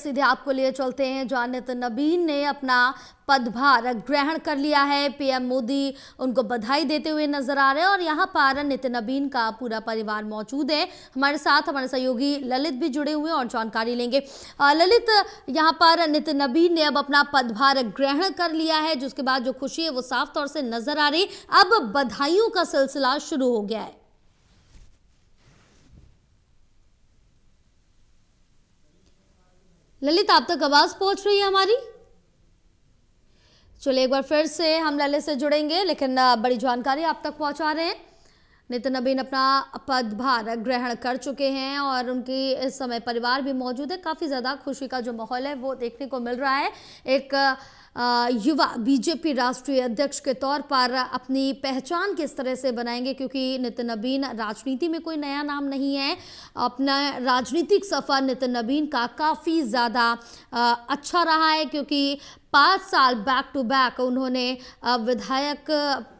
सीधे आपको लिए चलते हैं जहां नितिन नबीन ने अपना पदभार ग्रहण कर लिया है। पीएम मोदी उनको बधाई देते हुए नजर आ रहे हैं और यहां पर नितिन नबीन का पूरा परिवार मौजूद है। हमारे साथ हमारे सहयोगी ललित भी जुड़े हुए हैं और जानकारी लेंगे। ललित, यहां पर नितिन नबीन ने अब अपना पदभार ग्रहण कर लिया है, जिसके बाद जो खुशी है वो साफ तौर से नजर आ रही। अब बधाइयों का सिलसिला शुरू हो गया है। ललित, आप तक आवाज पहुंच रही है हमारी? चलिए एक बार फिर से हम ललित से जुड़ेंगे, लेकिन बड़ी जानकारी आप तक पहुंचा रहे हैं। नितिन नबीन अपना पदभार ग्रहण कर चुके हैं और उनकी इस समय परिवार भी मौजूद है। काफ़ी ज़्यादा खुशी का जो माहौल है वो देखने को मिल रहा है। एक युवा बीजेपी राष्ट्रीय अध्यक्ष के तौर पर अपनी पहचान किस तरह से बनाएंगे, क्योंकि नितिन नबीन राजनीति में कोई नया नाम नहीं है। अपना राजनीतिक सफ़र नितिन नबीन का काफ़ी ज़्यादा अच्छा रहा है, क्योंकि 5 साल बैक टू बैक उन्होंने विधायक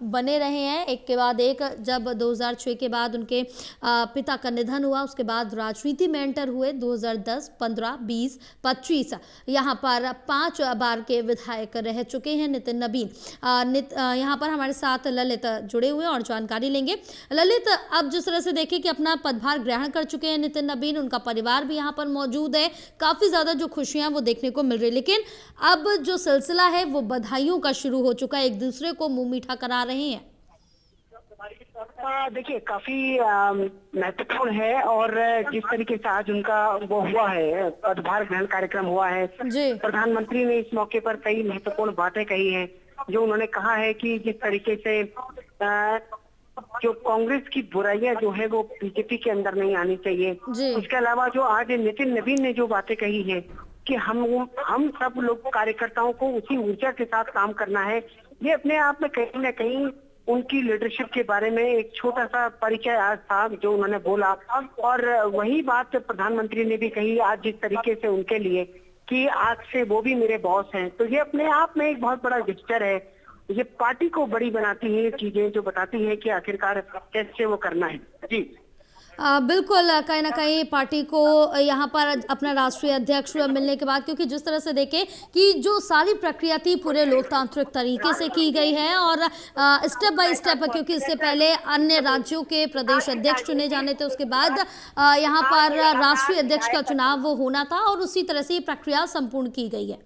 बने रहे हैं, एक के बाद एक। जब 2006 के बाद उनके पिता का निधन हुआ, उसके बाद राजनीति में एंटर हुए। 2010, 15, 20, 25 यहाँ पर 5 बार के विधायक रह चुके हैं नितिन नबीन। यहाँ पर हमारे साथ ललित जुड़े हुए और जानकारी लेंगे। ललित, अब जिस तरह से देखें कि अपना पदभार ग्रहण कर चुके हैं नितिन नबीन, उनका परिवार भी यहाँ पर मौजूद है, काफ़ी ज़्यादा जो खुशियाँ वो देखने को मिल रही है। लेकिन अब जो सिलसिला है वो बधाइयों का शुरू हो चुका है, एक दूसरे को मुंह मीठा करा रहे हैं। देखिए, काफी महत्वपूर्ण है और जिस तरीके से आज उनका वो हुआ है, पदभार ग्रहण कार्यक्रम हुआ है। प्रधानमंत्री ने इस मौके पर कई महत्वपूर्ण बातें कही हैं, जो उन्होंने कहा है कि जिस तरीके से जो कांग्रेस की बुराइयां जो है वो बीजेपी के अंदर नहीं आनी चाहिए। उसके अलावा जो आज नितिन नबीन ने जो बातें कही है कि हम सब लोग कार्यकर्ताओं को उसी ऊर्जा के साथ काम करना है, ये अपने आप में कहीं ना कहीं उनकी लीडरशिप के बारे में एक छोटा सा परिचय आज था जो उन्होंने बोला। और वही बात प्रधानमंत्री ने भी कही आज, जिस तरीके से उनके लिए कि आज से वो भी मेरे बॉस हैं। तो ये अपने आप में एक बहुत बड़ा जेस्चर है। ये पार्टी को बड़ी बनाती है, चीजें जो बताती है कि आखिरकार कैसे वो करना है। जी बिल्कुल, कहीं ना कहीं पार्टी को यहाँ पर अपना राष्ट्रीय अध्यक्ष मिलने के बाद, क्योंकि जिस तरह से देखें कि जो सारी प्रक्रिया थी पूरे लोकतांत्रिक तरीके से की गई है और स्टेप बाय स्टेप, क्योंकि इससे पहले अन्य राज्यों के प्रदेश अध्यक्ष चुने जाने थे, उसके बाद यहाँ पर राष्ट्रीय अध्यक्ष का चुनाव वो होना था और उसी तरह से ये प्रक्रिया संपूर्ण की गई है।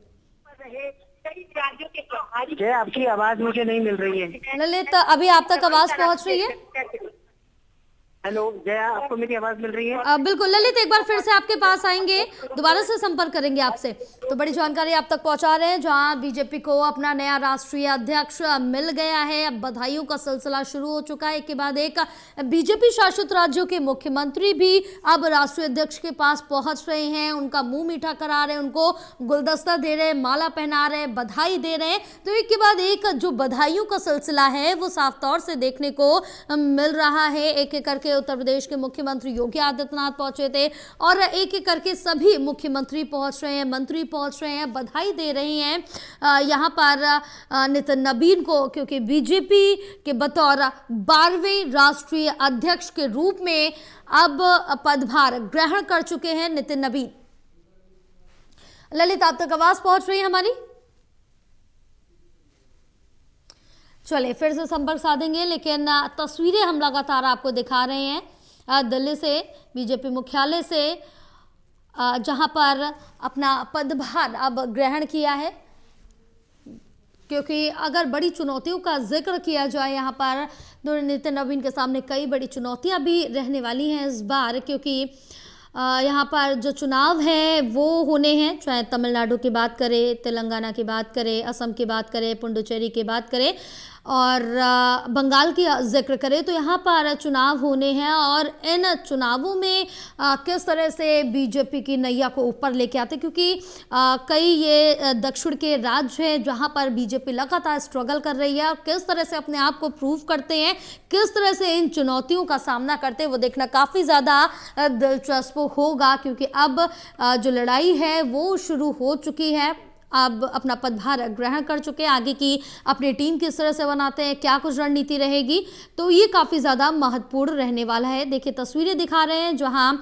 आपकी आवाज मुझे नहीं मिल रही है ललित, अभी आप तक आवाज पहुंच रही है? हेलो जया, आपको मेरी आवाज मिल रही है? बिल्कुल ललित, एक बार फिर से आपके पास आएंगे, दोबारा से संपर्क करेंगे आपसे। तो बड़ी जानकारी आप तक पहुंचा रहे हैं, जहां बीजेपी को अपना नया राष्ट्रीय अध्यक्ष मिल गया है। अब बधाइयों का सिलसिला शुरू हो चुका है। एक के बाद एक बीजेपी शासित राज्यों के मुख्यमंत्री भी अब राष्ट्रीय अध्यक्ष के पास पहुंच रहे हैं, उनका मुंह मीठा करा रहे हैं, उनको गुलदस्ता दे रहे हैं, माला पहना रहे हैं, बधाई दे रहे हैं। तो एक के बाद एक जो बधाइयों का सिलसिला है वो साफ तौर से देखने को मिल रहा है। एक एक करके उत्तर प्रदेश के मुख्यमंत्री योगी आदित्यनाथ पहुंचे थे और एक एक करके सभी मुख्यमंत्री पहुंच रहे हैं, मंत्री पहुंच रहे हैं, बधाई दे रहे हैं यहां पर नितिन नबीन को, क्योंकि बीजेपी के बतौर 12वें राष्ट्रीय अध्यक्ष के रूप में अब पदभार ग्रहण कर चुके हैं नितिन नबीन। ललित, आप तक आवाज पहुंच रही है हमारी? चलिए फिर से संपर्क साधेंगे, लेकिन तस्वीरें हम लगातार आपको दिखा रहे हैं दिल्ली से, बीजेपी मुख्यालय से, जहां पर अपना पदभार अब ग्रहण किया है। क्योंकि अगर बड़ी चुनौतियों का जिक्र किया जाए यहाँ पर, तो नितिन नबीन के सामने कई बड़ी चुनौतियाँ भी रहने वाली हैं इस बार, क्योंकि यहाँ पर जो चुनाव है वो होने हैं, चाहे तमिलनाडु की बात करें, तेलंगाना की बात करें, असम की बात करें, पुडुचेरी की बात करें और बंगाल की जिक्र करें, तो यहाँ पर चुनाव होने हैं। और इन चुनावों में किस तरह से बीजेपी की नैया को ऊपर लेके आते, क्योंकि कई ये दक्षिण के राज्य हैं जहाँ पर बीजेपी लगातार स्ट्रगल कर रही है, और किस तरह से अपने आप को प्रूव करते हैं, किस तरह से इन चुनौतियों का सामना करते हैं, वो देखना काफ़ी ज़्यादा दिलचस्प होगा। क्योंकि अब जो लड़ाई है वो शुरू हो चुकी है। अब अपना पदभार ग्रहण कर चुके हैं। आगे की अपनी टीम किस तरह से बनाते हैं, क्या कुछ रणनीति रहेगी, तो ये काफ़ी ज़्यादा महत्वपूर्ण रहने वाला है। देखिए तस्वीरें दिखा रहे हैं जहां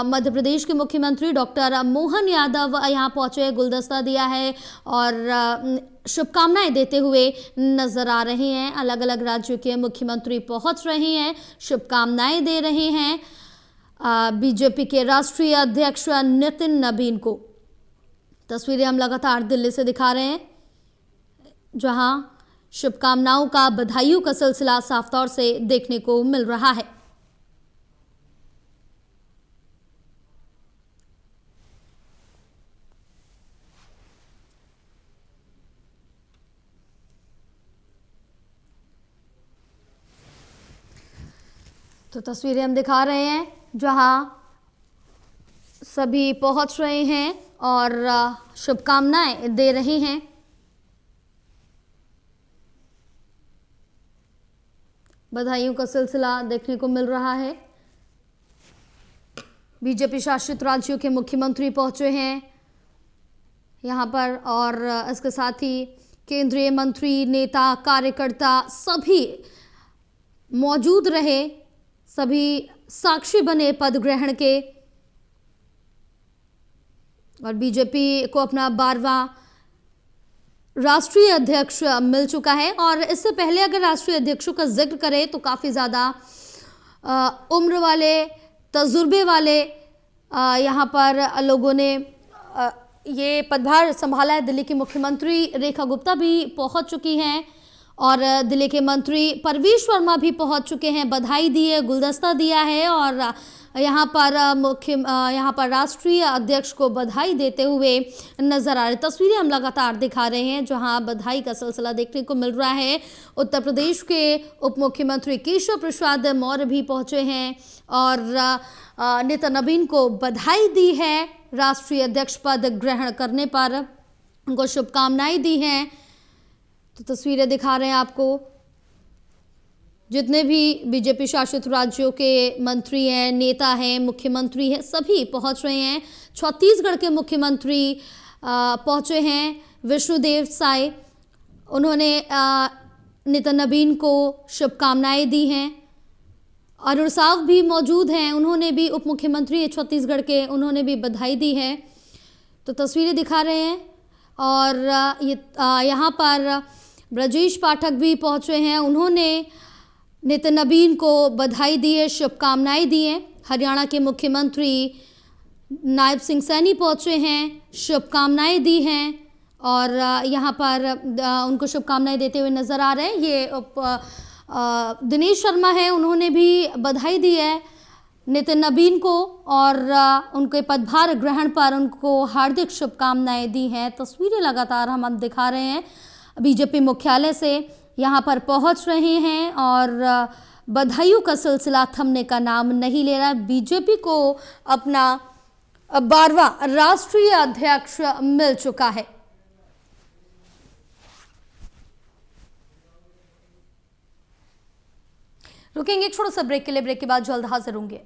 मध्य प्रदेश के मुख्यमंत्री डॉक्टर मोहन यादव यहाँ पहुंचे, गुलदस्ता दिया है और शुभकामनाएं देते हुए नजर आ रहे हैं। अलग अलग राज्यों के मुख्यमंत्री पहुंच रहे हैं, शुभकामनाएं दे रहे हैं बीजेपी के राष्ट्रीय अध्यक्ष नितिन नबीन को। तस्वीरें हम लगातार दिल्ली से दिखा रहे हैं जहां शुभकामनाओं का, बधाइयों का सिलसिला साफ तौर से देखने को मिल रहा है। तो तस्वीरें हम दिखा रहे हैं जहां सभी पहुंच रहे हैं और शुभकामनाएं दे रहे हैं। बधाइयों का सिलसिला देखने को मिल रहा है। बीजेपी शासित राज्यों के मुख्यमंत्री पहुंचे हैं यहां पर और इसके साथ ही केंद्रीय मंत्री, नेता, कार्यकर्ता सभी मौजूद रहे, सभी साक्षी बने पद ग्रहण के और बीजेपी को अपना 12वां राष्ट्रीय अध्यक्ष मिल चुका है। और इससे पहले अगर राष्ट्रीय अध्यक्षों का जिक्र करें तो काफ़ी ज़्यादा उम्र वाले, तजुर्बे वाले यहाँ पर लोगों ने ये पदभार संभाला है। दिल्ली की मुख्यमंत्री रेखा गुप्ता भी पहुँच चुकी हैं और दिल्ली के मंत्री परवेश वर्मा भी पहुंच चुके हैं, बधाई दी है, गुलदस्ता दिया है और यहाँ पर राष्ट्रीय अध्यक्ष को बधाई देते हुए नजर आ रहे। तस्वीरें हम लगातार दिखा रहे हैं जहां बधाई का सिलसिला देखने को मिल रहा है। उत्तर प्रदेश के उप मुख्यमंत्री केशव प्रसाद मौर्य भी पहुंचे हैं और नितिन नबीन को बधाई दी है राष्ट्रीय अध्यक्ष पद ग्रहण करने पर, उनको शुभकामनाएं दी हैं। तो तस्वीरें दिखा रहे हैं आपको, जितने भी बीजेपी शासित राज्यों के मंत्री हैं, नेता हैं, मुख्यमंत्री हैं, सभी पहुंच रहे हैं। छत्तीसगढ़ के मुख्यमंत्री पहुंचे हैं विष्णुदेव साय, उन्होंने नितिन नबीन को शुभकामनाएं दी हैं। अरुण साव भी मौजूद हैं, उन्होंने भी, उप मुख्यमंत्री छत्तीसगढ़ के, उन्होंने भी बधाई दी है। तो तस्वीरें दिखा रहे हैं और यहाँ पर ब्रजेश पाठक भी पहुँचे हैं, उन्होंने नितिन नबीन को बधाई दी है, शुभकामनाएं दी हैं। हरियाणा के मुख्यमंत्री नायब सिंह सैनी पहुँचे हैं, शुभकामनाएं दी हैं और यहाँ पर उनको शुभकामनाएं देते हुए नज़र आ रहे हैं। ये दिनेश शर्मा है, उन्होंने भी बधाई दी है नितिन नबीन को और उनके पदभार ग्रहण पर उनको हार्दिक शुभकामनाएं दी हैं। तस्वीरें लगातार हम दिखा रहे हैं, बीजेपी मुख्यालय से यहाँ पर पहुँच रहे हैं और बधाइयों का सिलसिला थमने का नाम नहीं ले रहा। बीजेपी को अपना 12वां राष्ट्रीय अध्यक्ष मिल चुका है। रुकेंगे एक छोटा सा ब्रेक के लिए, ब्रेक के बाद जल्द हाजिर होंगे।